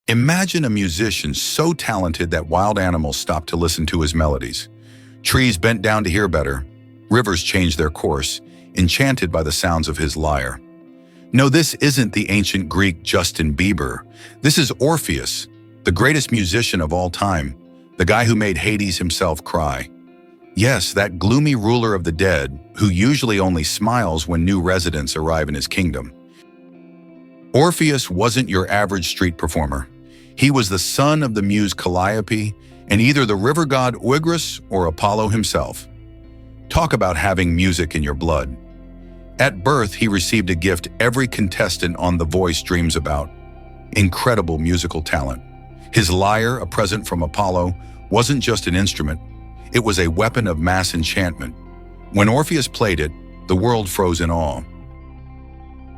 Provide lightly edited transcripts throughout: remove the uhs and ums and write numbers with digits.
Imagine a musician so talented that wild animals stopped to listen to his melodies. Trees bent down to hear better. Rivers changed their course, enchanted by the sounds of his lyre. No, this isn't the ancient Greek Justin Bieber. This is Orpheus, the greatest musician of all time, the guy who made Hades himself cry. Yes, that gloomy ruler of the dead, who usually only smiles when new residents arrive in his kingdom. Orpheus wasn't your average street performer. He was the son of the muse Calliope and either the river god Eurydice or Apollo himself. Talk about having music in your blood. At birth, he received a gift every contestant on The Voice dreams about: incredible musical talent. His lyre, a present from Apollo, wasn't just an instrument. It was a weapon of mass enchantment. When Orpheus played it, the world froze in awe.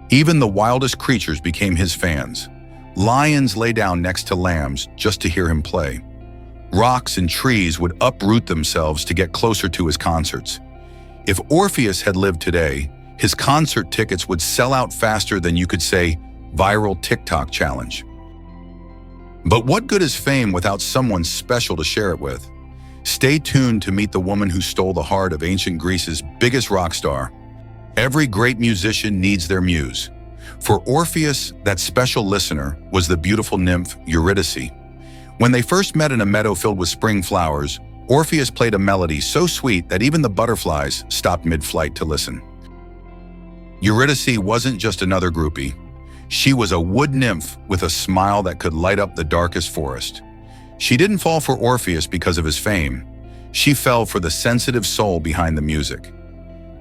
Even the wildest creatures became his fans. Lions lay down next to lambs just to hear him play. Rocks and trees would uproot themselves to get closer to his concerts. If Orpheus had lived today, his concert tickets would sell out faster than you could say viral TikTok challenge. But what good is fame without someone special to share it with? Stay tuned to meet the woman who stole the heart of ancient Greece's biggest rock star. Every great musician needs their muse. For Orpheus, that special listener was the beautiful nymph Eurydice. When they first met in a meadow filled with spring flowers, Orpheus played a melody so sweet that even the butterflies stopped mid-flight to listen. Eurydice wasn't just another groupie. She was a wood nymph with a smile that could light up the darkest forest. She didn't fall for Orpheus because of his fame. She fell for the sensitive soul behind the music.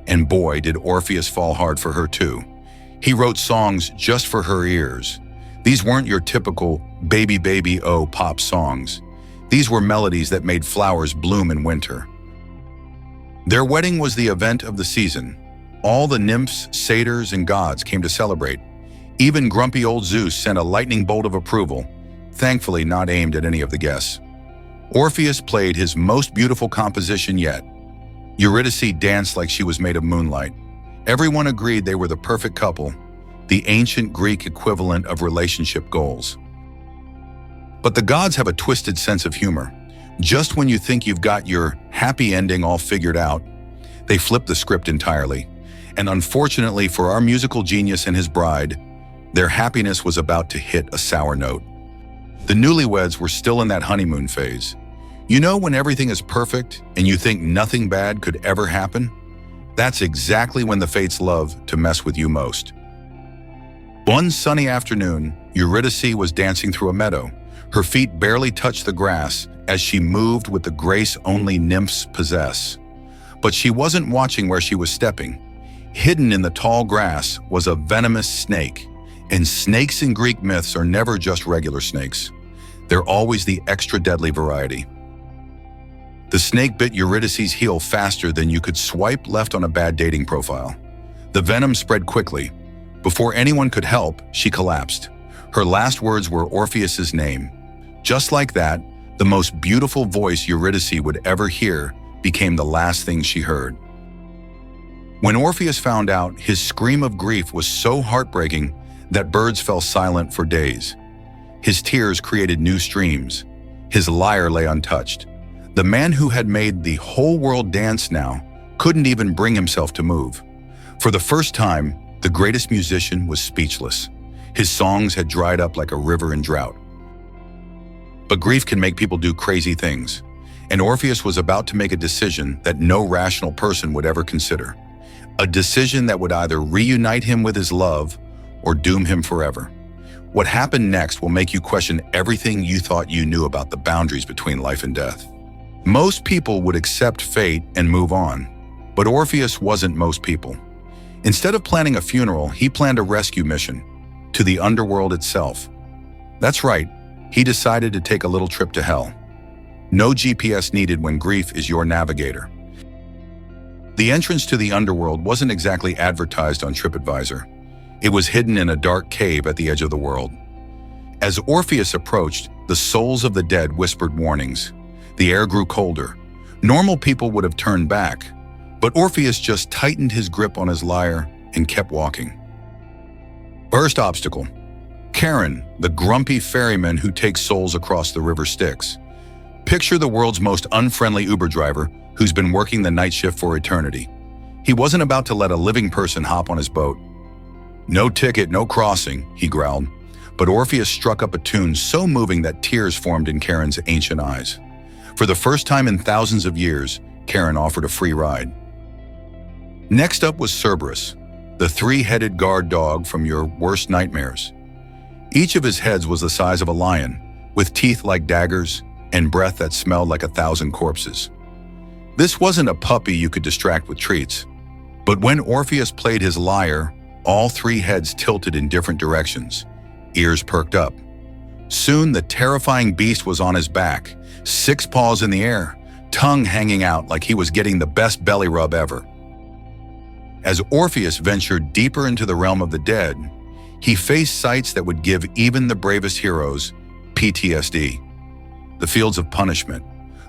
And boy, did Orpheus fall hard for her too. He wrote songs just for her ears. These weren't your typical baby baby oh pop songs. These were melodies that made flowers bloom in winter. Their wedding was the event of the season. All the nymphs, satyrs, and gods came to celebrate. Even grumpy old Zeus sent a lightning bolt of approval, thankfully not aimed at any of the guests. Orpheus played his most beautiful composition yet. Eurydice danced like she was made of moonlight. Everyone agreed they were the perfect couple, the ancient Greek equivalent of relationship goals. But the gods have a twisted sense of humor. Just when you think you've got your happy ending all figured out, they flip the script entirely. And unfortunately for our musical genius and his bride, their happiness was about to hit a sour note. The newlyweds were still in that honeymoon phase. You know when everything is perfect and you think nothing bad could ever happen? That's exactly when the fates love to mess with you most. One sunny afternoon, Eurydice was dancing through a meadow. Her feet barely touched the grass as she moved with the grace only nymphs possess. But she wasn't watching where she was stepping. Hidden in the tall grass was a venomous snake. And snakes in Greek myths are never just regular snakes. They're always the extra deadly variety. The snake bit Eurydice's heel faster than you could swipe left on a bad dating profile. The venom spread quickly. Before anyone could help, she collapsed. Her last words were Orpheus's name. Just like that, the most beautiful voice Eurydice would ever hear became the last thing she heard. When Orpheus found out, his scream of grief was so heartbreaking that birds fell silent for days. His tears created new streams. His lyre lay untouched. The man who had made the whole world dance now couldn't even bring himself to move. For the first time, the greatest musician was speechless. His songs had dried up like a river in drought. But grief can make people do crazy things, and Orpheus was about to make a decision that no rational person would ever consider. A decision that would either reunite him with his love or doom him forever. What happened next will make you question everything you thought you knew about the boundaries between life and death. Most people would accept fate and move on, but Orpheus wasn't most people. Instead of planning a funeral, he planned a rescue mission to the underworld itself. That's right, he decided to take a little trip to hell. No GPS needed when grief is your navigator. The entrance to the underworld wasn't exactly advertised on TripAdvisor. It was hidden in a dark cave at the edge of the world. As Orpheus approached, the souls of the dead whispered warnings. The air grew colder. Normal people would have turned back, but Orpheus just tightened his grip on his lyre and kept walking. First obstacle: Charon, the grumpy ferryman who takes souls across the River Styx. Picture the world's most unfriendly Uber driver who's been working the night shift for eternity. He wasn't about to let a living person hop on his boat. "No ticket, no crossing," he growled. But Orpheus struck up a tune so moving that tears formed in Charon's ancient eyes. For the first time in thousands of years, Charon offered a free ride. Next up was Cerberus, the three-headed guard dog from your worst nightmares. Each of his heads was the size of a lion, with teeth like daggers and breath that smelled like 1,000 corpses. This wasn't a puppy you could distract with treats. But when Orpheus played his lyre, all three heads tilted in different directions, ears perked up. Soon the terrifying beast was on his back, 6 paws in the air, tongue hanging out like he was getting the best belly rub ever. As Orpheus ventured deeper into the realm of the dead, he faced sights that would give even the bravest heroes PTSD. The fields of punishment,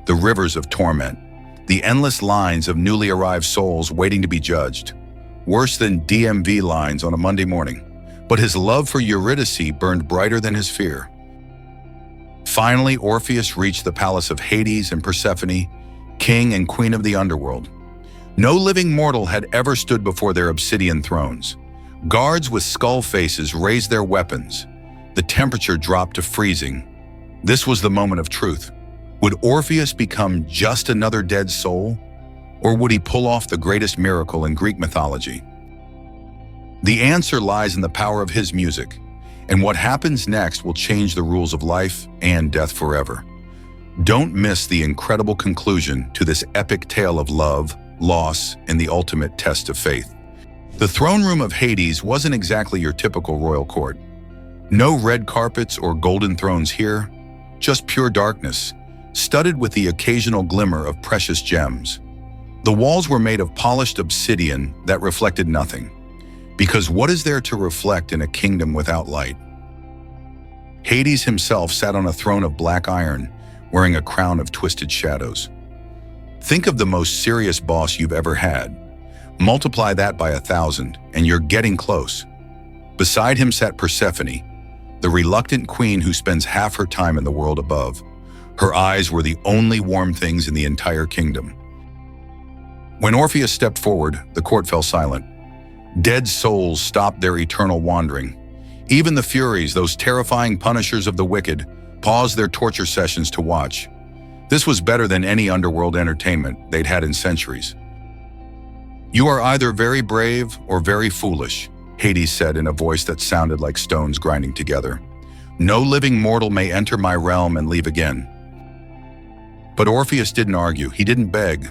the rivers of torment, the endless lines of newly arrived souls waiting to be judged. Worse than DMV lines on a Monday morning. But his love for Eurydice burned brighter than his fear. Finally, Orpheus reached the palace of Hades and Persephone, king and queen of the underworld. No living mortal had ever stood before their obsidian thrones. Guards with skull faces raised their weapons. The temperature dropped to freezing. This was the moment of truth. Would Orpheus become just another dead soul? Or would he pull off the greatest miracle in Greek mythology? The answer lies in the power of his music, and what happens next will change the rules of life and death forever. Don't miss the incredible conclusion to this epic tale of love, loss, and the ultimate test of faith. The throne room of Hades wasn't exactly your typical royal court. No red carpets or golden thrones here, just pure darkness, studded with the occasional glimmer of precious gems. The walls were made of polished obsidian that reflected nothing. Because what is there to reflect in a kingdom without light? Hades himself sat on a throne of black iron, wearing a crown of twisted shadows. Think of the most serious boss you've ever had. Multiply that by 1,000, and you're getting close. Beside him sat Persephone, the reluctant queen who spends half her time in the world above. Her eyes were the only warm things in the entire kingdom. When Orpheus stepped forward, the court fell silent. Dead souls stopped their eternal wandering. Even the Furies, those terrifying punishers of the wicked, paused their torture sessions to watch. This was better than any underworld entertainment they'd had in centuries. "You are either very brave or very foolish," Hades said in a voice that sounded like stones grinding together. "No living mortal may enter my realm and leave again." But Orpheus didn't argue. He didn't beg.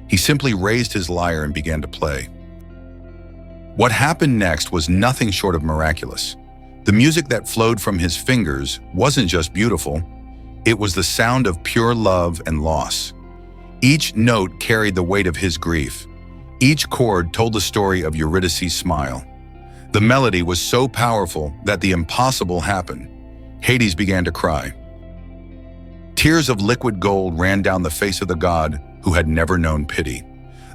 He simply raised his lyre and began to play. What happened next was nothing short of miraculous. The music that flowed from his fingers wasn't just beautiful. It was the sound of pure love and loss. Each note carried the weight of his grief. Each chord told the story of Eurydice's smile. The melody was so powerful that the impossible happened. Hades began to cry. Tears of liquid gold ran down the face of the god who had never known pity.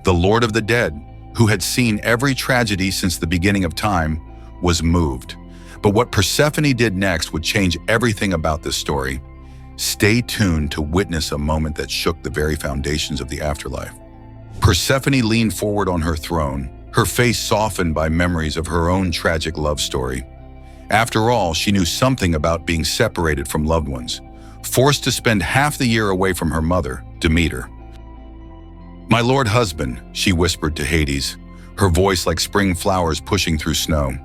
The Lord of the Dead, who had seen every tragedy since the beginning of time, was moved. But what Persephone did next would change everything about this story. Stay tuned to witness a moment that shook the very foundations of the afterlife. Persephone leaned forward on her throne, her face softened by memories of her own tragic love story. After all, she knew something about being separated from loved ones, forced to spend half the year away from her mother, Demeter. "My lord husband," she whispered to Hades, her voice like spring flowers pushing through snow.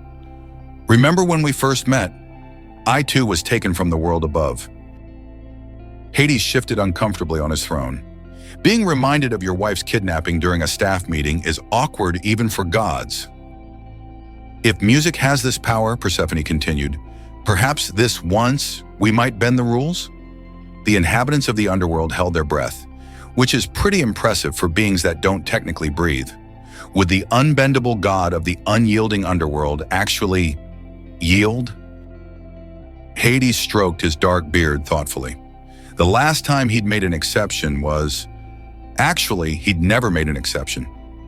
"Remember when we first met? I too was taken from the world above." Hades shifted uncomfortably on his throne. "Being reminded of your wife's kidnapping during a staff meeting is awkward even for gods." "If music has this power," Persephone continued, "perhaps this once we might bend the rules?" The inhabitants of the underworld held their breath, which is pretty impressive for beings that don't technically breathe. Would the unbendable god of the unyielding underworld actually yield? Hades stroked his dark beard thoughtfully. The last time he'd made an exception was... Actually, he'd never made an exception.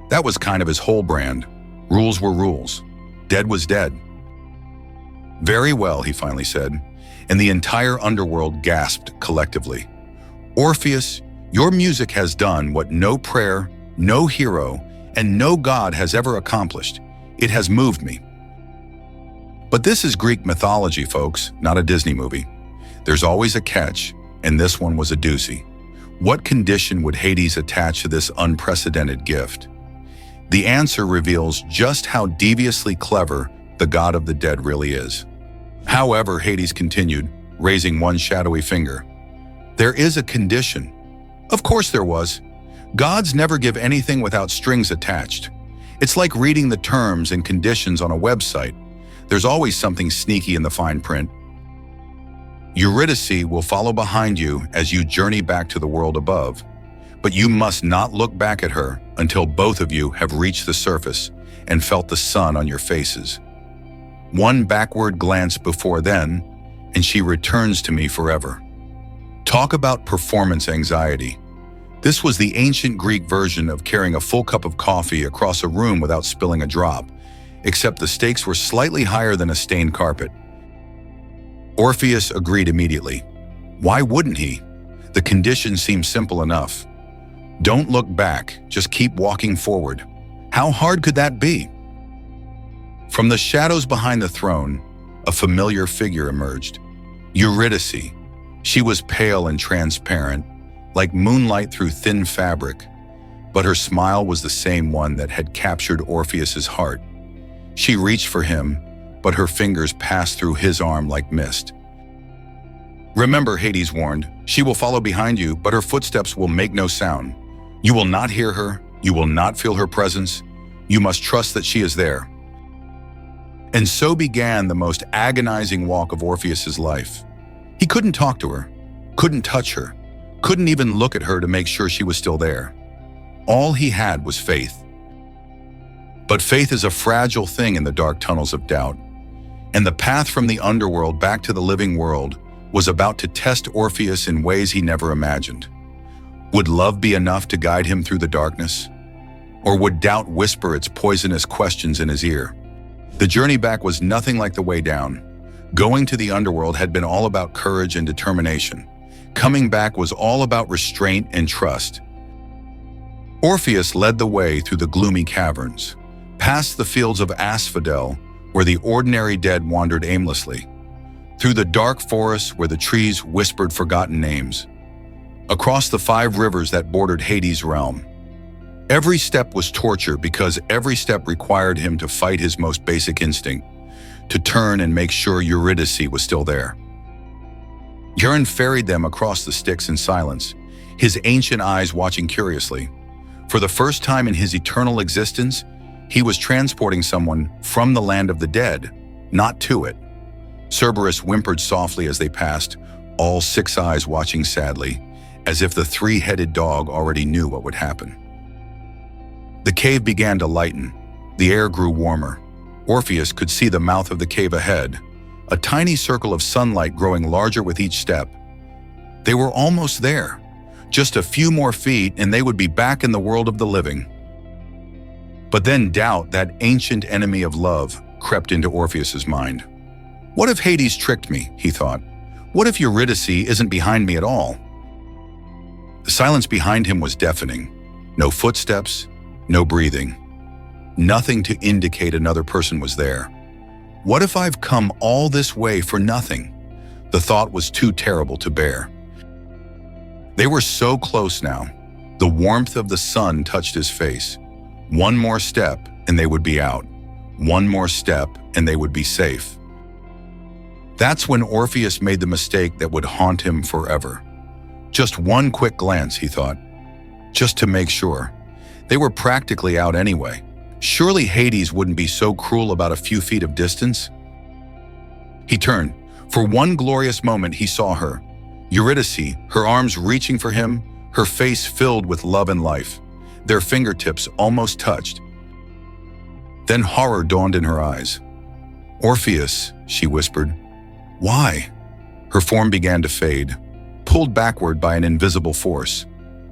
That was kind of his whole brand. Rules were rules. Dead was dead. "Very well," he finally said, and the entire underworld gasped collectively. "Orpheus, your music has done what no prayer, no hero, and no god has ever accomplished. It has moved me." But this is Greek mythology, folks, not a Disney movie. There's always a catch, and this one was a doozy. What condition would Hades attach to this unprecedented gift? The answer reveals just how deviously clever the god of the dead really is. However, Hades continued, raising one shadowy finger. "There is a condition." Of course there was. Gods never give anything without strings attached. It's like reading the terms and conditions on a website. There's always something sneaky in the fine print. "Eurydice will follow behind you as you journey back to the world above, but you must not look back at her until both of you have reached the surface and felt the sun on your faces. One backward glance before then, and she returns to me forever." Talk about performance anxiety. This was the ancient Greek version of carrying a full cup of coffee across a room without spilling a drop, except the stakes were slightly higher than a stained carpet. Orpheus agreed immediately. Why wouldn't he? The condition seemed simple enough. Don't look back, just keep walking forward. How hard could that be? From the shadows behind the throne, a familiar figure emerged. Eurydice. She was pale and transparent, like moonlight through thin fabric, but her smile was the same one that had captured Orpheus's heart. She reached for him, but her fingers passed through his arm like mist. "Remember," Hades warned, "she will follow behind you, but her footsteps will make no sound. You will not hear her, you will not feel her presence. You must trust that she is there." And so began the most agonizing walk of Orpheus's life. He couldn't talk to her, couldn't touch her, couldn't even look at her to make sure she was still there. All he had was faith. But faith is a fragile thing in the dark tunnels of doubt, and the path from the underworld back to the living world was about to test Orpheus in ways he never imagined. Would love be enough to guide him through the darkness? Or would doubt whisper its poisonous questions in his ear? The journey back was nothing like the way down. Going to the underworld had been all about courage and determination. Coming back was all about restraint and trust. Orpheus led the way through the gloomy caverns, past the fields of asphodel, where the ordinary dead wandered aimlessly, through the dark forests where the trees whispered forgotten names, across the 5 rivers that bordered Hades' realm. Every step was torture because every step required him to fight his most basic instinct, to turn and make sure Eurydice was still there. Charon ferried them across the Styx in silence, his ancient eyes watching curiously. For the first time in his eternal existence, he was transporting someone from the land of the dead, not to it. Cerberus whimpered softly as they passed, all 6 eyes watching sadly, as if the 3-headed dog already knew what would happen. The cave began to lighten. The air grew warmer. Orpheus could see the mouth of the cave ahead, a tiny circle of sunlight growing larger with each step. They were almost there. Just a few more feet and they would be back in the world of the living. But then doubt, that ancient enemy of love, crept into Orpheus's mind. What if Hades tricked me, he thought. What if Eurydice isn't behind me at all? The silence behind him was deafening. No footsteps, no breathing. Nothing to indicate another person was there. What if I've come all this way for nothing? The thought was too terrible to bear. They were so close now. The warmth of the sun touched his face. One more step and they would be out. One more step and they would be safe. That's when Orpheus made the mistake that would haunt him forever. Just one quick glance, he thought. Just to make sure. They were practically out anyway. Surely Hades wouldn't be so cruel about a few feet of distance. He turned. For one glorious moment he saw her. Eurydice, her arms reaching for him, her face filled with love and life. Their fingertips almost touched. Then horror dawned in her eyes. "Orpheus," she whispered. "Why?" Her form began to fade, pulled backward by an invisible force.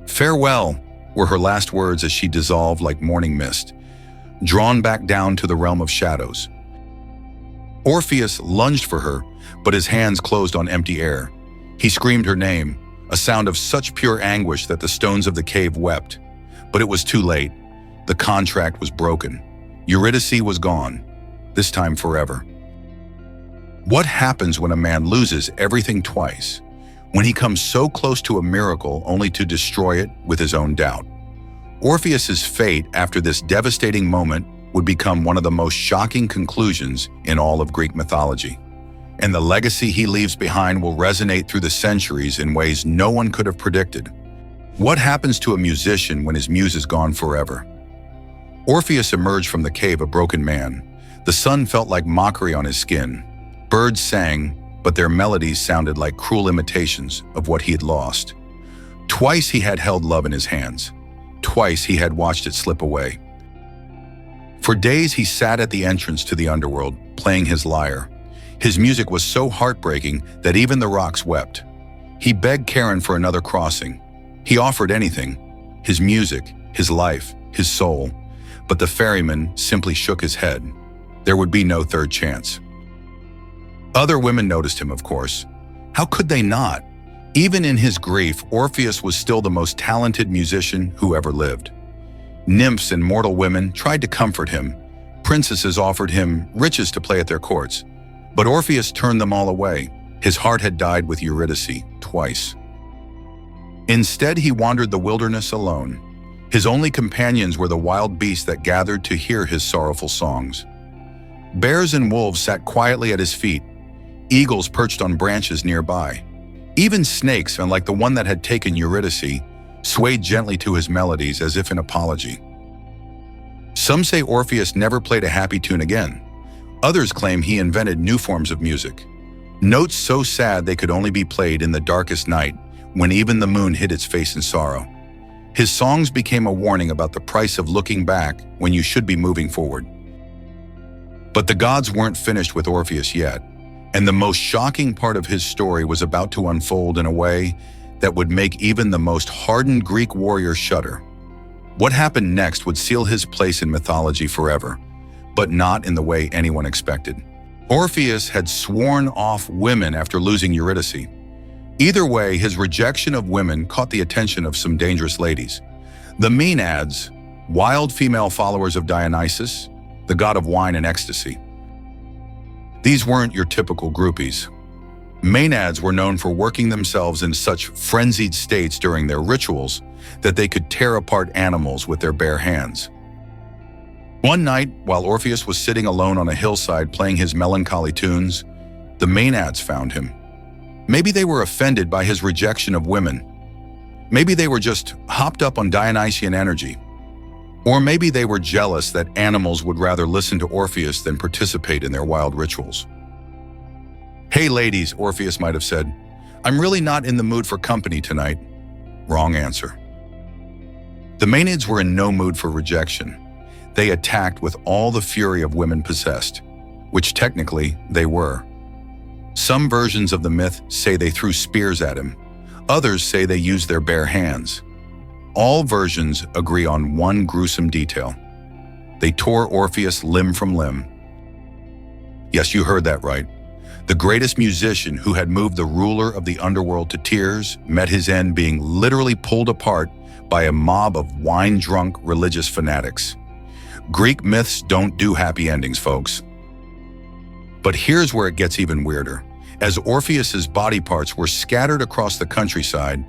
"Farewell," were her last words as she dissolved like morning mist, drawn back down to the realm of shadows. Orpheus lunged for her, but his hands closed on empty air. He screamed her name, a sound of such pure anguish that the stones of the cave wept. But it was too late. The contract was broken. Eurydice was gone, this time forever. What happens when a man loses everything twice? When he comes so close to a miracle only to destroy it with his own doubt? Orpheus's fate after this devastating moment would become one of the most shocking conclusions in all of Greek mythology. And the legacy he leaves behind will resonate through the centuries in ways no one could have predicted. What happens to a musician when his muse is gone forever? Orpheus emerged from the cave a broken man. The sun felt like mockery on his skin. Birds sang, but their melodies sounded like cruel imitations of what he had lost. Twice he had held love in his hands. Twice he had watched it slip away. For days he sat at the entrance to the underworld, playing his lyre. His music was so heartbreaking that even the rocks wept. He begged Charon for another crossing. He offered anything, his music, his life, his soul. But the ferryman simply shook his head. There would be no third chance. Other women noticed him, of course. How could they not? Even in his grief, Orpheus was still the most talented musician who ever lived. Nymphs and mortal women tried to comfort him. Princesses offered him riches to play at their courts. But Orpheus turned them all away. His heart had died with Eurydice twice. Instead, he wandered the wilderness alone. His only companions were the wild beasts that gathered to hear his sorrowful songs. Bears and wolves sat quietly at his feet. Eagles perched on branches nearby. Even snakes, unlike the one that had taken Eurydice, swayed gently to his melodies as if in apology. Some say Orpheus never played a happy tune again. Others claim he invented new forms of music. Notes so sad they could only be played in the darkest night, when even the moon hid its face in sorrow. His songs became a warning about the price of looking back when you should be moving forward. But the gods weren't finished with Orpheus yet, and the most shocking part of his story was about to unfold in a way that would make even the most hardened Greek warrior shudder. What happened next would seal his place in mythology forever, but not in the way anyone expected. Orpheus had sworn off women after losing Eurydice. Either way, his rejection of women caught the attention of some dangerous ladies. The Maenads, wild female followers of Dionysus, the god of wine and ecstasy. These weren't your typical groupies. Maenads were known for working themselves in such frenzied states during their rituals that they could tear apart animals with their bare hands. One night, while Orpheus was sitting alone on a hillside playing his melancholy tunes, the Maenads found him. Maybe they were offended by his rejection of women. Maybe they were just hopped up on Dionysian energy. Or maybe they were jealous that animals would rather listen to Orpheus than participate in their wild rituals. "Hey ladies," Orpheus might have said, "I'm really not in the mood for company tonight." Wrong answer. The Maenads were in no mood for rejection. They attacked with all the fury of women possessed, which technically they were. Some versions of the myth say they threw spears at him. Others say they used their bare hands. All versions agree on one gruesome detail. They tore Orpheus limb from limb. Yes, you heard that right. The greatest musician who had moved the ruler of the underworld to tears met his end being literally pulled apart by a mob of wine-drunk religious fanatics. Greek myths don't do happy endings, folks. But here's where it gets even weirder. As Orpheus's body parts were scattered across the countryside,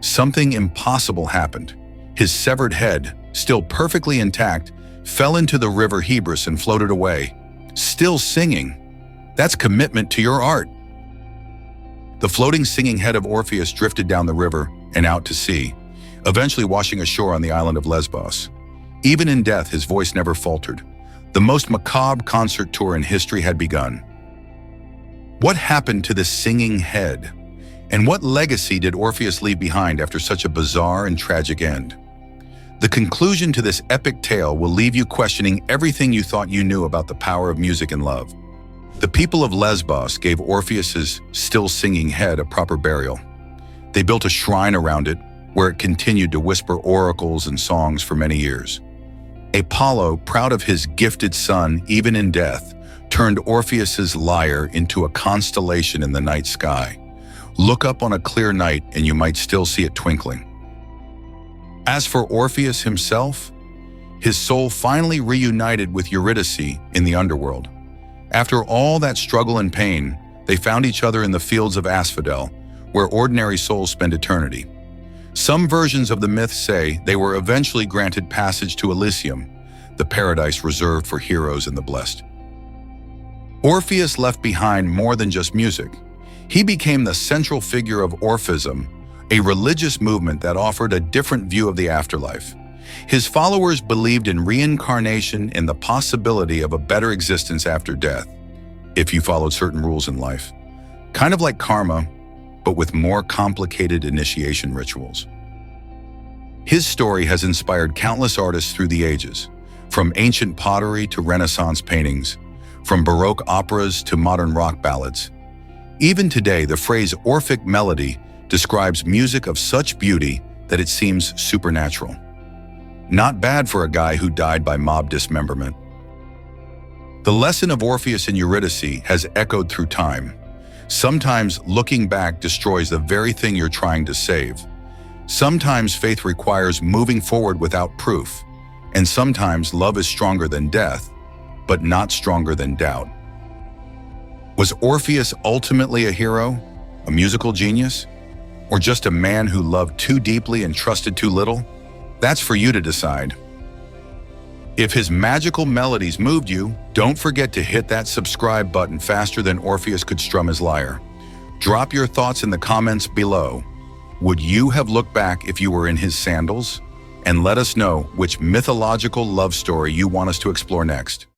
something impossible happened. His severed head, still perfectly intact, fell into the river Hebrus and floated away, still singing. That's commitment to your art. The floating singing head of Orpheus drifted down the river and out to sea, eventually washing ashore on the island of Lesbos. Even in death, his voice never faltered. The most macabre concert tour in history had begun. What happened to the singing head? And what legacy did Orpheus leave behind after such a bizarre and tragic end? The conclusion to this epic tale will leave you questioning everything you thought you knew about the power of music and love. The people of Lesbos gave Orpheus's still singing head a proper burial. They built a shrine around it where it continued to whisper oracles and songs for many years. Apollo, proud of his gifted son even in death, turned Orpheus's lyre into a constellation in the night sky. Look up on a clear night and you might still see it twinkling. As for Orpheus himself, his soul finally reunited with Eurydice in the underworld. After all that struggle and pain, they found each other in the fields of asphodel, where ordinary souls spend eternity. Some versions of the myth say they were eventually granted passage to Elysium, the paradise reserved for heroes and the blessed. Orpheus left behind more than just music. He became the central figure of Orphism, a religious movement that offered a different view of the afterlife. His followers believed in reincarnation and the possibility of a better existence after death, if you followed certain rules in life. Kind of like karma, but with more complicated initiation rituals. His story has inspired countless artists through the ages, from ancient pottery to Renaissance paintings, from Baroque operas to modern rock ballads. Even today, the phrase Orphic melody describes music of such beauty that it seems supernatural. Not bad for a guy who died by mob dismemberment. The lesson of Orpheus and Eurydice has echoed through time. Sometimes looking back destroys the very thing you're trying to save. Sometimes faith requires moving forward without proof. And sometimes love is stronger than death, but not stronger than doubt. Was Orpheus ultimately a hero, a musical genius, or just a man who loved too deeply and trusted too little? That's for you to decide. If his magical melodies moved you, don't forget to hit that subscribe button faster than Orpheus could strum his lyre. Drop your thoughts in the comments below. Would you have looked back if you were in his sandals? And let us know which mythological love story you want us to explore next.